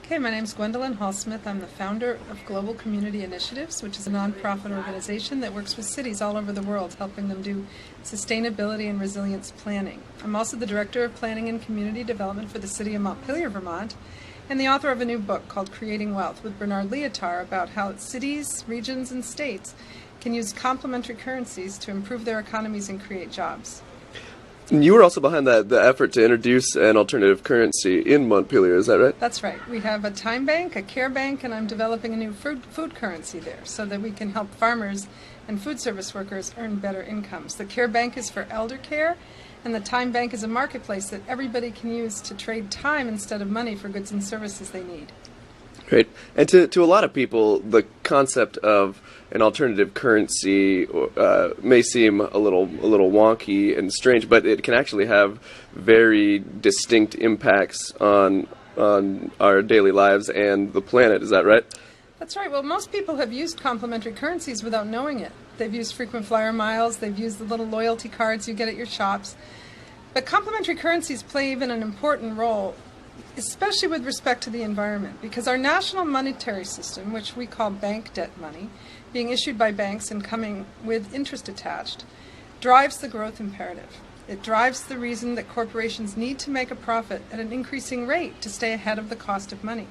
Okay, my name is Gwendolyn Hall-Smith. I'm the founder of Global Community Initiatives, which is a nonprofit organization that works with cities all over the world, helping them do sustainability and resilience planning. I'm also the Director of Planning and Community Development for the City of Montpelier, Vermont, and the author of a new book called Creating Wealth with Bernard Lietaer about how cities, regions, and states can use complementary currencies to improve their economies and create jobs. You were also behind the effort to introduce an alternative currency in Montpelier, is that right? That's right. We have a time bank, a care bank, and I'm developing a new food currency there so that we can help farmers and food service workers earn better incomes. The care bank is for elder care, and the time bank is a marketplace that everybody can use to trade time instead of money for goods and services they need. Great. And to a lot of people, the concept of an alternative currency may seem a little wonky and strange, but it can actually have very distinct impacts on our daily lives and the planet. Is that right? That's right. Well, most people have used complementary currencies without knowing it. They've used frequent flyer miles. They've used the little loyalty cards you get at your shops. But complementary currencies play even an important role, especially with respect to the environment, because our national monetary system, which we call bank debt money, being issued by banks and coming with interest attached, drives the growth imperative. It drives the reason that corporations need to make a profit at an increasing rate to stay ahead of the cost of money.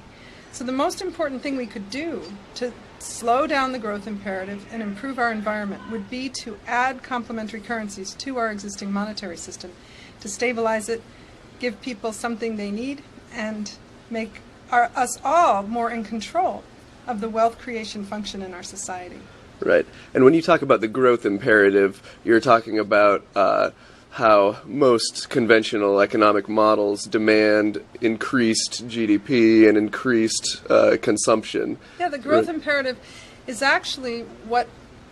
So the most important thing we could do to slow down the growth imperative and improve our environment would be to add complementary currencies to our existing monetary system to stabilize it, give people something they need, and make us all more in control of the wealth creation function in our society. Right. And when you talk about the growth imperative, you're talking about how most conventional economic models demand increased GDP and increased consumption. Yeah, the growth imperative is actually what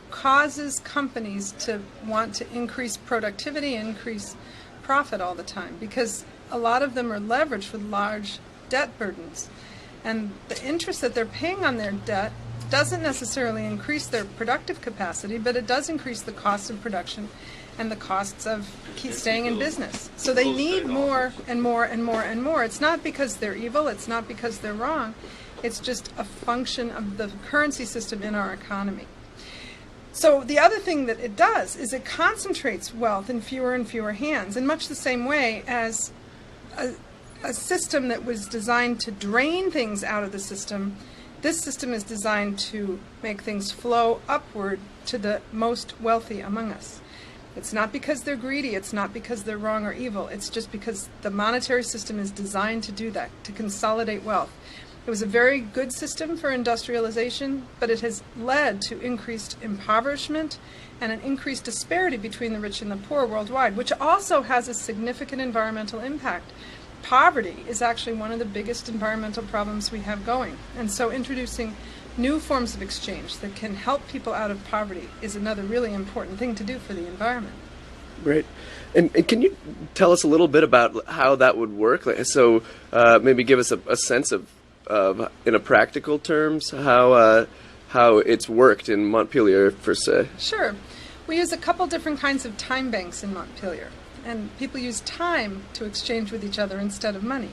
causes companies to want to increase productivity, increase profit all the time, because a lot of them are leveraged with large debt burdens. And the interest that they're paying on their debt doesn't necessarily increase their productive capacity, but it does increase the cost of production and the costs of staying in business. So they need more and more and more and more. It's not because they're evil, it's not because they're wrong, it's just a function of the currency system in our economy. So the other thing that it does is it concentrates wealth in fewer and fewer hands, in much the same way as a system that was designed to drain things out of the system. This system is designed to make things flow upward to the most wealthy among us. It's not because they're greedy, it's not because they're wrong or evil, it's just because the monetary system is designed to do that, to consolidate wealth. It was a very good system for industrialization, but it has led to increased impoverishment and an increased disparity between the rich and the poor worldwide, which also has a significant environmental impact. Poverty is actually one of the biggest environmental problems we have going. And so introducing new forms of exchange that can help people out of poverty is another really important thing to do for the environment. Right. And can you tell us a little bit about how that would work? So maybe give us a sense of in a practical terms, how it's worked in Montpelier, per se. Sure. We use a couple different kinds of time banks in Montpelier, and people use time to exchange with each other instead of money.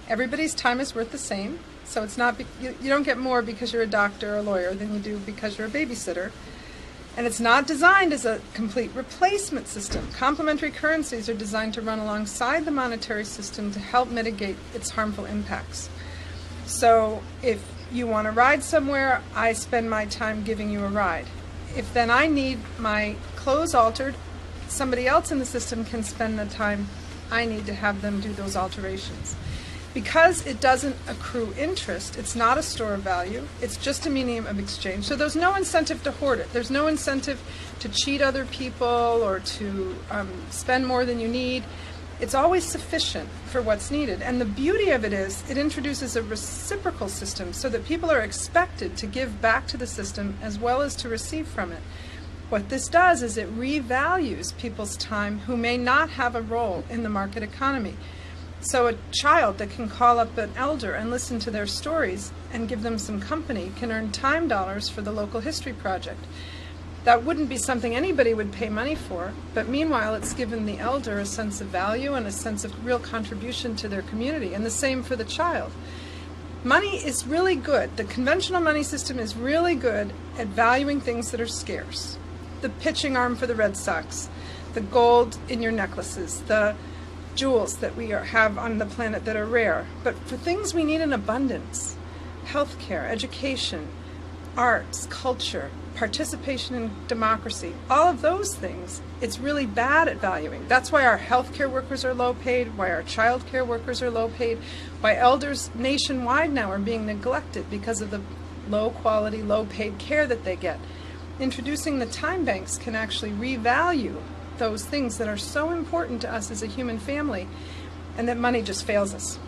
Everybody's time is worth the same, so it's not you don't get more because you're a doctor or a lawyer than you do because you're a babysitter. And it's not designed as a complete replacement system. Complementary currencies are designed to run alongside the monetary system to help mitigate its harmful impacts. So if you want to ride somewhere, I spend my time giving you a ride. If then I need my clothes altered, somebody else in the system can spend the time I need to have them do those alterations. Because it doesn't accrue interest, it's not a store of value, it's just a medium of exchange. So there's no incentive to hoard it. There's no incentive to cheat other people or to spend more than you need. It's always sufficient for what's needed. And the beauty of it is it introduces a reciprocal system so that people are expected to give back to the system as well as to receive from it. What this does is it revalues people's time who may not have a role in the market economy. So a child that can call up an elder and listen to their stories and give them some company can earn time dollars for the local history project. That wouldn't be something anybody would pay money for, but meanwhile it's given the elder a sense of value and a sense of real contribution to their community, and the same for the child. Money is really good. The conventional money system is really good at valuing things that are scarce. The pitching arm for the Red Sox, the gold in your necklaces, the jewels that we have on the planet that are rare. But for things we need in abundance, healthcare, education, arts, culture, participation in democracy, all of those things, it's really bad at valuing. That's why our healthcare workers are low paid, why our childcare workers are low paid, why elders nationwide now are being neglected because of the low quality, low paid care that they get. Introducing the time banks can actually revalue those things that are so important to us as a human family, and that money just fails us.